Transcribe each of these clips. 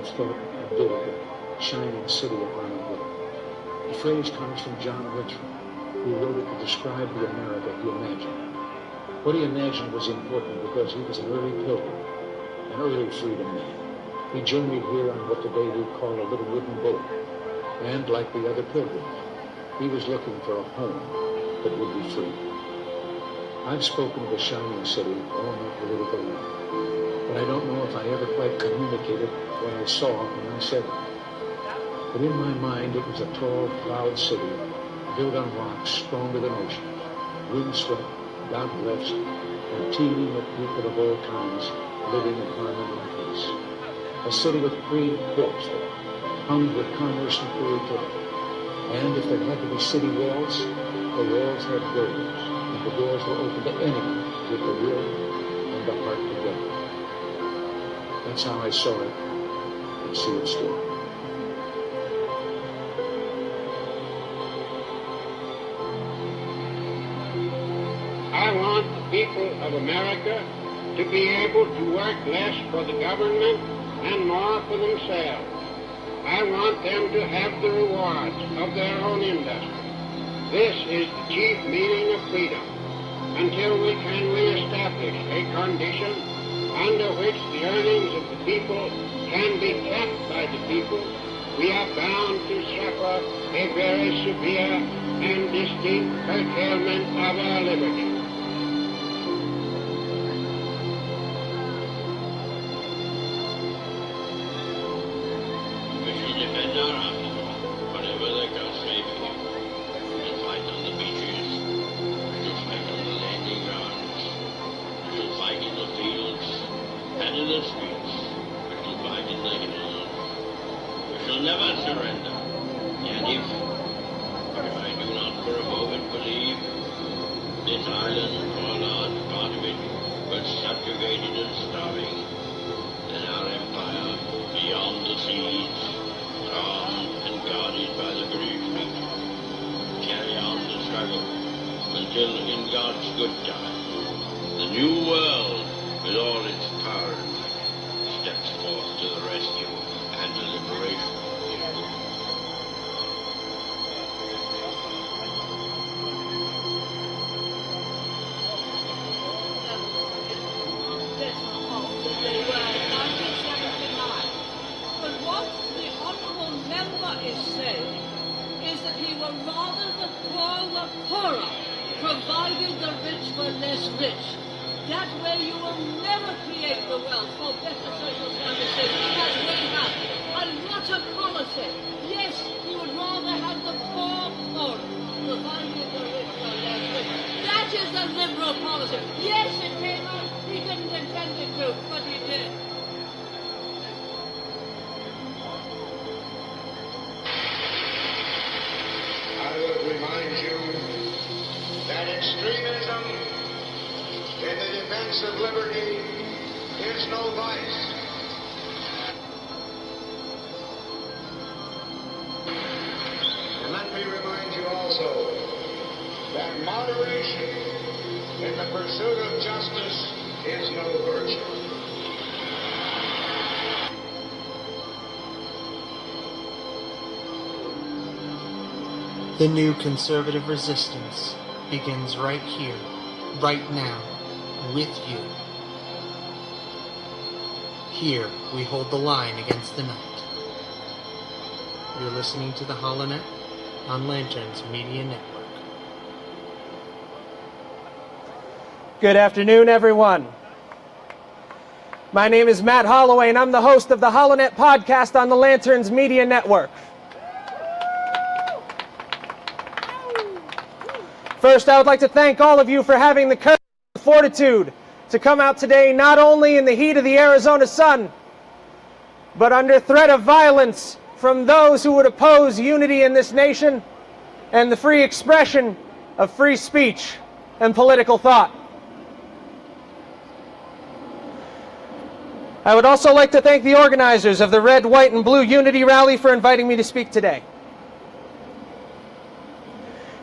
have thought and built a shining city upon a hill. The phrase comes from John Richmond, who wrote it to describe the America he imagined. What he imagined was important because he was an early pilgrim, an early freedom man. He journeyed here on what today we call a little wooden boat, and like the other pilgrims, he was looking for a home that would be free. I've spoken of a shining city all my political life, but I don't know if I ever quite communicated what I saw when I said it. But in my mind, it was a tall, proud city built on rocks stronger than oceans, windswept, God blessed, and teeming with people of all kinds living in harmony and peace. A city with free ports that hummed with commerce and creativity. And if there had to be city walls, the walls had doors, and the doors were open to anyone with the will and the heart together. That's how I saw it and see it still. I want the people of America to be able to work less for the government and more for themselves. I want them to have the rewards of their own industry. This is the chief meaning of freedom. Until we can reestablish a condition under which the earnings of the people can be kept by the people, we are bound to suffer a very severe and distinct curtailment of our liberty. Defend our army, whatever the cost may be. We shall fight on the beaches, we shall fight on the landing grounds, we shall fight in the fields and in the streets, we shall fight in the hills. We shall never surrender. And if I do not for a moment believe, this island, or a large part of it, was subjugated and starving, then our empire, beyond the seas, armed and guarded by the British fleet, carry on the struggle until in God's good time, the new world, with all its power and might, steps forth to the rescue and the liberation of the earth. Rather the poor were poorer, provided the rich were less rich. That way you will never create the wealth for better social services as we have. A lot of policy. Yes, you would rather have the poor poorer, provided the rich were less rich. That is the liberal policy. Yes, it came out. He didn't intend it to, but he did. I will remind you that extremism in the defense of liberty is no vice. And let me remind you also that moderation in the pursuit of justice is no virtue. The new conservative resistance begins right here, right now, with you. Here, we hold the line against the night. You're listening to the Holonet on Lanterns Media Network. Good afternoon, everyone. My name is Matt Holloway, and I'm the host of the Holonet podcast on the Lanterns Media Network. First, I would like to thank all of you for having the courage and fortitude to come out today, not only in the heat of the Arizona sun, but under threat of violence from those who would oppose unity in this nation and the free expression of free speech and political thought. I would also like to thank the organizers of the Red, White, and Blue Unity Rally for inviting me to speak today.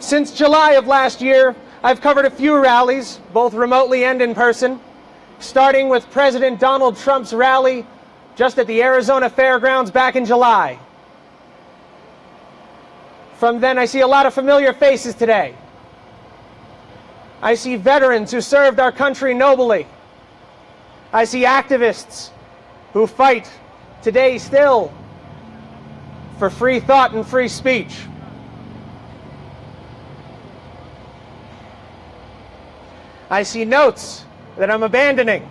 Since July of last year, I've covered a few rallies, both remotely and in person, starting with President Donald Trump's rally just at the Arizona Fairgrounds back in July. From then, I see a lot of familiar faces today. I see veterans who served our country nobly. I see activists who fight today still for free thought and free speech. I see notes that I'm abandoning.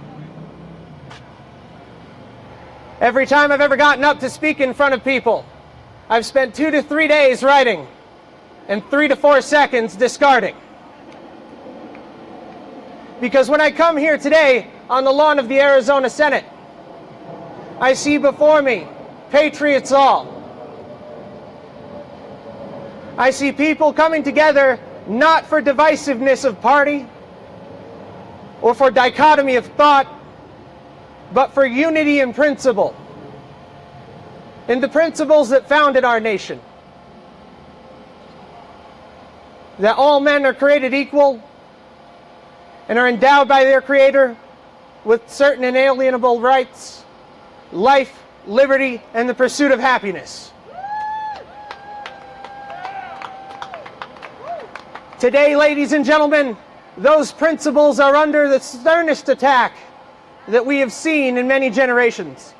Every time I've ever gotten up to speak in front of people, I've spent 2 to 3 days writing and 3 to 4 seconds discarding. Because when I come here today on the lawn of the Arizona Senate, I see before me patriots all. I see people coming together not for divisiveness of party or for dichotomy of thought, but for unity in principle, in the principles that founded our nation. That all men are created equal and are endowed by their Creator with certain inalienable rights, life, liberty, and the pursuit of happiness. Today, ladies and gentlemen, those principles are under the sternest attack that we have seen in many generations.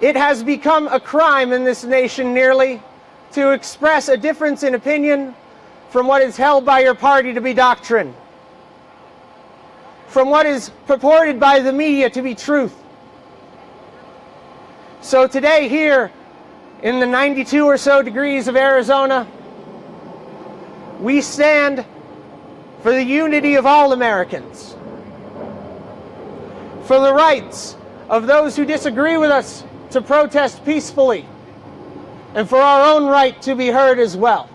It has become a crime in this nation nearly to express a difference in opinion from what is held by your party to be doctrine, from what is purported by the media to be truth. So today here in the 92 or so degrees of Arizona, we stand for the unity of all Americans, for the rights of those who disagree with us to protest peacefully, and for our own right to be heard as well.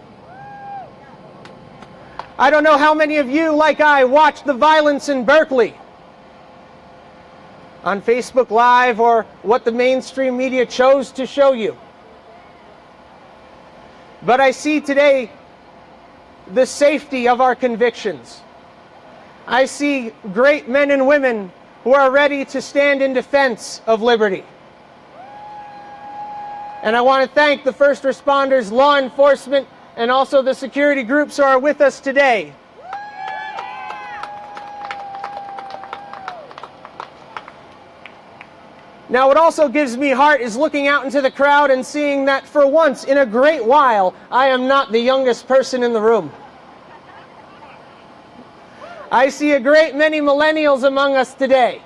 I don't know how many of you, like I, watched the violence in Berkeley on Facebook Live or what the mainstream media chose to show you. But I see today the safety of our convictions. I see great men and women who are ready to stand in defense of liberty. And I want to thank the first responders, law enforcement, and also the security groups who are with us today. Now, what also gives me heart is looking out into the crowd and seeing that for once in a great while, I am not the youngest person in the room. I see a great many millennials among us today.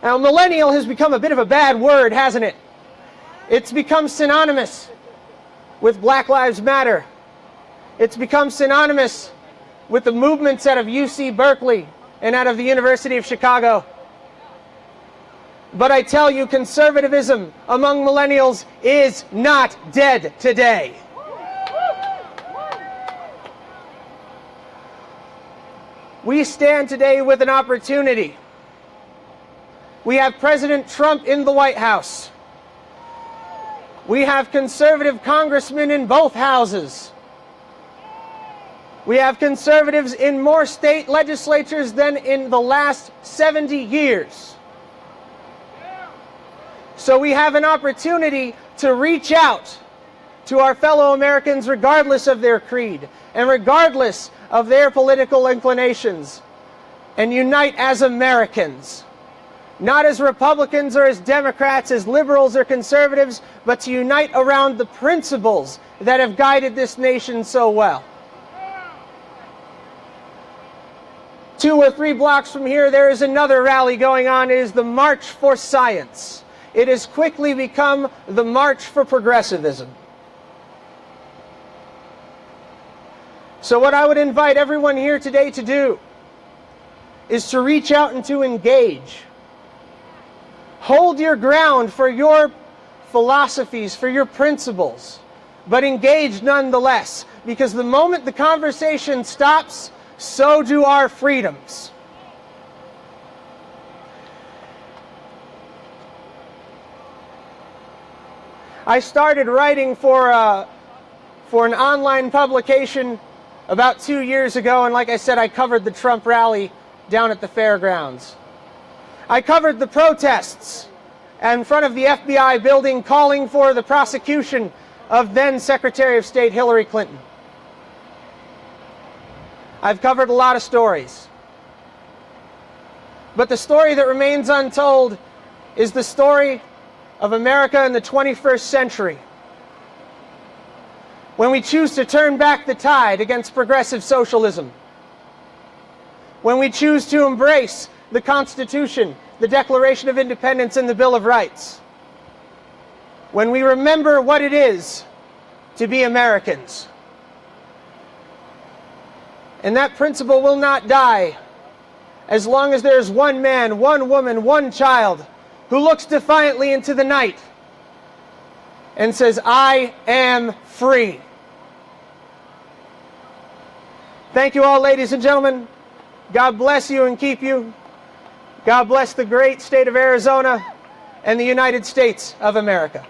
Now, millennial has become a bit of a bad word, hasn't it? It's become synonymous with Black Lives Matter. It's become synonymous with the movements out of UC Berkeley and out of the University of Chicago. But I tell you, conservatism among millennials is not dead today. We stand today with an opportunity. We have President Trump in the White House. We have conservative congressmen in both houses. We have conservatives in more state legislatures than in the last 70 years. So we have an opportunity to reach out to our fellow Americans regardless of their creed and regardless of their political inclinations, and unite as Americans. Not as Republicans or as Democrats, as liberals or conservatives, but to unite around the principles that have guided this nation so well. 2 or 3 blocks from here, there is another rally going on. It is the March for Science. It has quickly become the March for Progressivism. So what I would invite everyone here today to do is to reach out and to engage. Hold your ground for your philosophies, for your principles, but engage nonetheless, because the moment the conversation stops, so do our freedoms. I started writing for an online publication about 2 years ago, and like I said, I covered the Trump rally down at the fairgrounds. I covered the protests in front of the FBI building calling for the prosecution of then Secretary of State Hillary Clinton. I've covered a lot of stories. But the story that remains untold is the story of America in the 21st century, when we choose to turn back the tide against progressive socialism, when we choose to embrace the Constitution, the Declaration of Independence, and the Bill of Rights, when we remember what it is to be Americans. And that principle will not die as long as there's one man, one woman, one child who looks defiantly into the night and says, "I am free." Thank you all, ladies and gentlemen. God bless you and keep you. God bless the great state of Arizona and the United States of America.